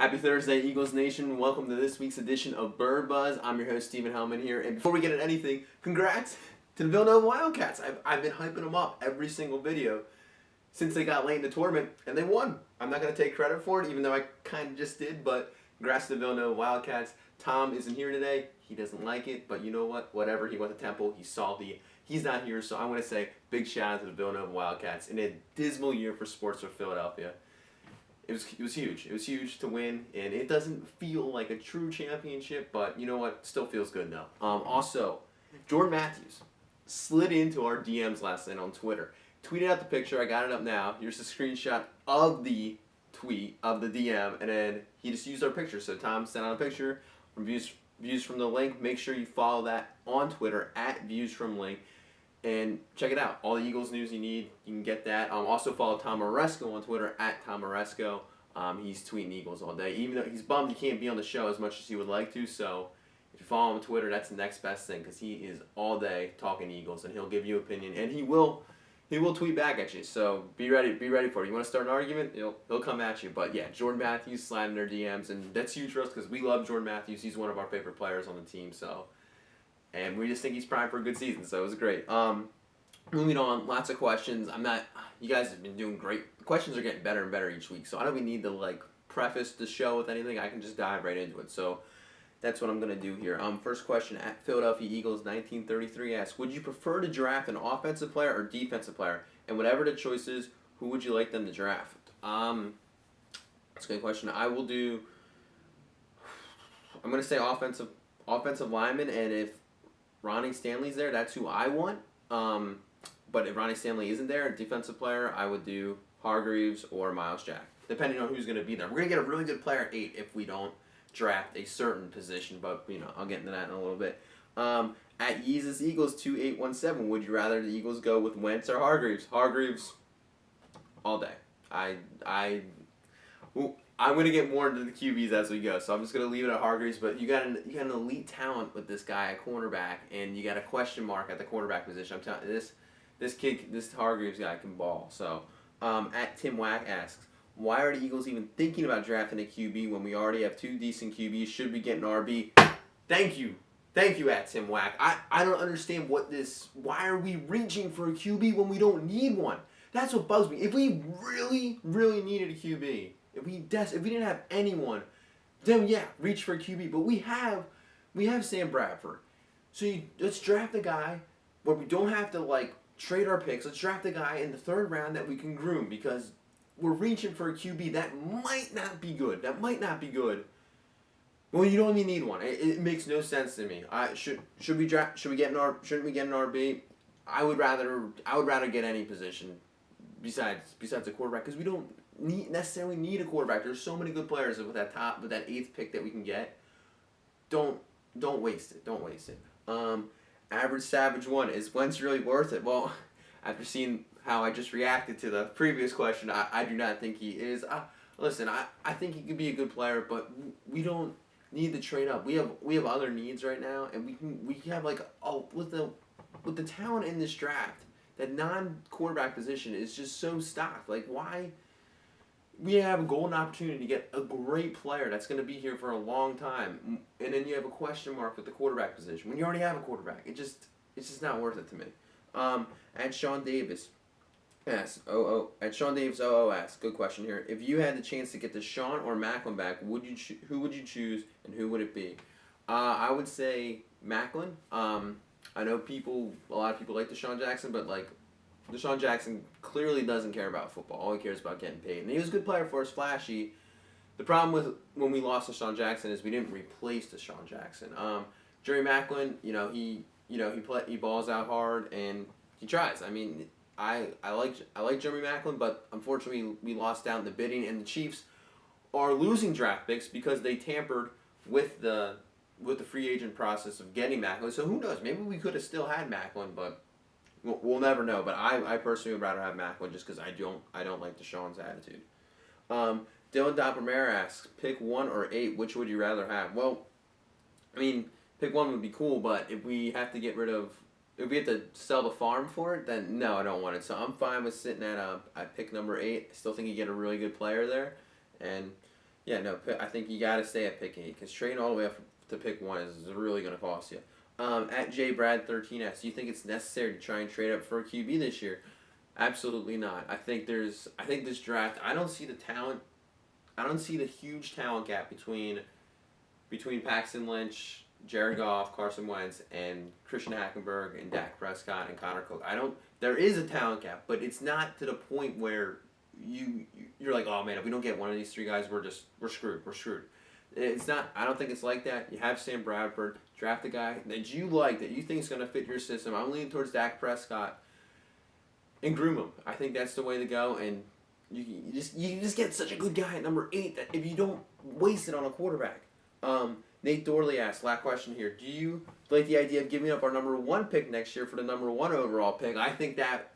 Happy Thursday, Eagles Nation. Welcome to this week's edition of BirdBuzz. I'm your host, Stephen Hellmann here. And before we get into anything, congrats to the Villanova Wildcats. I've been hyping them up every single video since they got late in the tournament, and they won. I'm not going to take credit for it, even though I kind of just did, but congrats to the Villanova Wildcats. Tom isn't here today. He doesn't like it, but you know what? Whatever. He went to Temple. He's salty. He's not here, so I want to say big shout out to the Villanova Wildcats in a dismal year for sports for Philadelphia. It was huge. It was huge to win, and it doesn't feel like a true championship, but you know what? Still feels good though. Also, Jordan Matthews slid into our DMs last night on Twitter. Tweeted out the picture. I got it up now. Here's a screenshot of the tweet of the DM, and then he just used our picture. So Tom sent out a picture from Views from the Link. Make sure you follow that on Twitter at ViewsFromTheLink. And check it out. All the Eagles news you need, you can get that. Also follow Tom Aresco on Twitter at Tom Aresco. He's tweeting Eagles all day. Even though he's bummed he can't be on the show as much as he would like to. So if you follow him on Twitter, that's the next best thing because he is all day talking Eagles and he'll give you opinion and he will tweet back at you. So be ready for it. You want to start an argument? He'll come at you. But yeah, Jordan Matthews sliding their DMs and that's huge for us because we love Jordan Matthews. He's one of our favorite players on the team. So. And we just think he's primed for a good season, so it was great. Moving on, lots of questions. You guys have been doing great. The questions are getting better and better each week, so I don't even need to preface the show with anything. I can just dive right into it. So that's what I'm gonna do here. First question at Philadelphia Eagles 1933 asks, would you prefer to draft an offensive player or defensive player? And whatever the choice is, who would you like them to draft? That's a good question. I'm gonna say offensive lineman, and if Ronnie Stanley's there, that's who I want. But if Ronnie Stanley isn't there, a defensive player, I would do Hargreaves or Miles Jack, depending on who's going to be there. We're going to get a really good player at 8 if we don't draft a certain position, but I'll get into that in a little bit. At Yeezus Eagles 2817, would you rather the Eagles go with Wentz or Hargreaves? Hargreaves all day. I'm going to get more into the QBs as we go, so I'm just going to leave it at Hargreaves, but you got an elite talent with this guy at cornerback, and you got a question mark at the quarterback position. I'm telling you, this Hargreaves guy can ball. So, at Tim Wack asks, why are the Eagles even thinking about drafting a QB when we already have 2 decent QBs? Should we get an RB? Thank you, at Tim Wack. I don't understand why are we reaching for a QB when we don't need one? That's what bugs me. If we really, really needed a QB, if we didn't have anyone, then yeah, reach for a QB. But we have Sam Bradford. So let's draft a guy where we don't have to trade our picks. Let's draft a guy in the 3rd round that we can groom because we're reaching for a QB that might not be good. Well, you don't even need one. It makes no sense to me. Shouldn't we get an RB? I would rather get any position besides a quarterback because we don't necessarily need a quarterback. There's so many good players with that 8th pick that we can get. Don't waste it. Average Savage 1, is Wentz really worth it? Well, after seeing how I just reacted to the previous question, I do not think he is. Listen, I think he could be a good player, but we don't need to trade up. We have other needs right now, and we have with the talent in this draft, that non-quarterback position is just so stocked. Why? We have a golden opportunity to get a great player that's going to be here for a long time, and then you have a question mark with the quarterback position when you already have a quarterback. It's just not worth it to me. And Sean Davis asks, asks, good question here. If you had the chance to get Deshaun or Macklin back, who would you choose and who would it be? I would say Macklin. I know a lot of people like Deshaun Jackson, but Deshaun Jackson clearly doesn't care about football. All he cares is about getting paid. And he was a good player for us, flashy. The problem with when we lost Deshaun Jackson is we didn't replace Deshaun Jackson. Jerry Macklin, he balls out hard and he tries. I like Jeremy Macklin, but unfortunately we lost out in the bidding, and the Chiefs are losing draft picks because they tampered with the free agent process of getting Macklin. So who knows? Maybe we could have still had Macklin, but we'll never know. But I personally would rather have Macklin just because I don't like Deshaun's attitude. Dylan Doppelmayr asks, pick 1 or 8, which would you rather have? Well, pick 1 would be cool, but if we have to sell the farm for it, then no, I don't want it. So I'm fine with sitting at pick number 8. I still think you get a really good player there, and Yeah, no, I think you got to stay at pick 8 because trading all the way up to pick 1 is really going to cost you. At JBrad13S, do you think it's necessary to try and trade up for a QB this year? Absolutely not. I think this draft, I don't see the talent. I don't see the huge talent gap between Paxton Lynch, Jared Goff, Carson Wentz, and Christian Hackenberg, and Dak Prescott, and Connor Cook. There is a talent gap, but it's not to the point where you're like, oh man, if we don't get one of these 3 guys, we're screwed. We're screwed. It's not. I don't think it's like that. You have Sam Bradford, draft a guy that you like, that you think is going to fit your system. I'm leaning towards Dak Prescott, and groom him. I think that's the way to go. And you just get such a good guy at number 8 that if you don't waste it on a quarterback. Nate Dorley asked, last question here. Do you like the idea of giving up our number 1 pick next year for the number 1 overall pick? I think that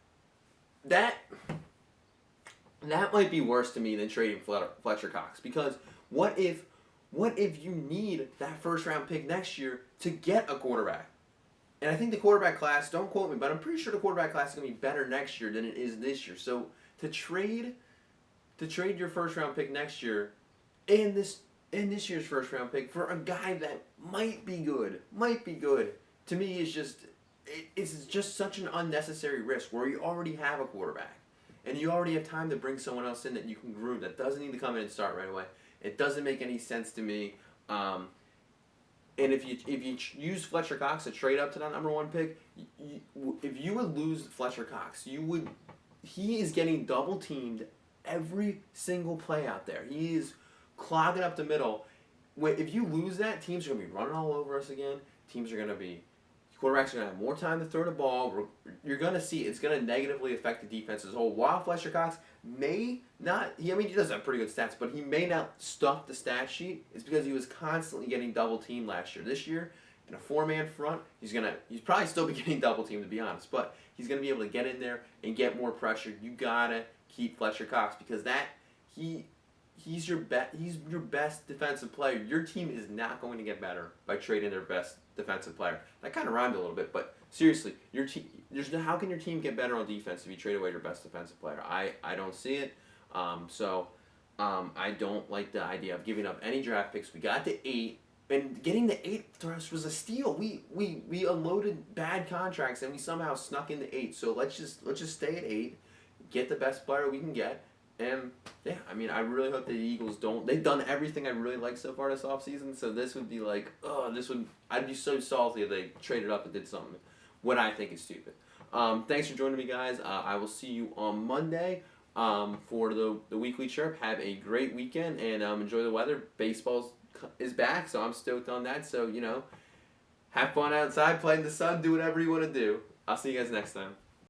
might be worse to me than trading Fletcher Cox, because what if you need that first round pick next year to get a quarterback? And I think the quarterback class, don't quote me, but I'm pretty sure the quarterback class is going to be better next year than it is this year. So to trade your first round pick next year and this year's first round pick for a guy that might be good, to me it's just such an unnecessary risk where you already have a quarterback and you already have time to bring someone else in that you can groom that doesn't need to come in and start right away. It doesn't make any sense to me. And if you use Fletcher Cox to trade up to that number 1 pick, if you would lose Fletcher Cox, he is getting double teamed every single play out there. He is clogging up the middle. If you lose that, teams are going to be running all over us again. Quarterbacks are going to have more time to throw the ball. You're going to see it's going to negatively affect the defense as a whole. While Fletcher Cox may not, he does have pretty good stats, but he may not stuff the stat sheet. It's because he was constantly getting double teamed last year. This year, in a 4-man front, he's probably still be getting double teamed, to be honest, but he's going to be able to get in there and get more pressure. You got to keep Fletcher Cox because he's your best defensive player. Your team is not going to get better by trading their best defensive player. That kind of rhymed a little bit, but seriously, how can your team get better on defense if you trade away your best defensive player? I don't see it. I don't like the idea of giving up any draft picks. We got to 8, and getting the 8 for us was a steal. We unloaded bad contracts and we somehow snuck into 8. So let's just stay at 8, get the best player we can get. And yeah, I really hope the Eagles don't. They've done everything I really like so far this offseason, so this would be like, I'd be so salty if they traded up and did something what I think is stupid. Thanks for joining me, guys. I will see you on Monday for the weekly chirp. Have a great weekend and enjoy the weather. Baseball is back, so I'm stoked on that. So have fun outside, play in the sun, do whatever you want to do. I'll see you guys next time.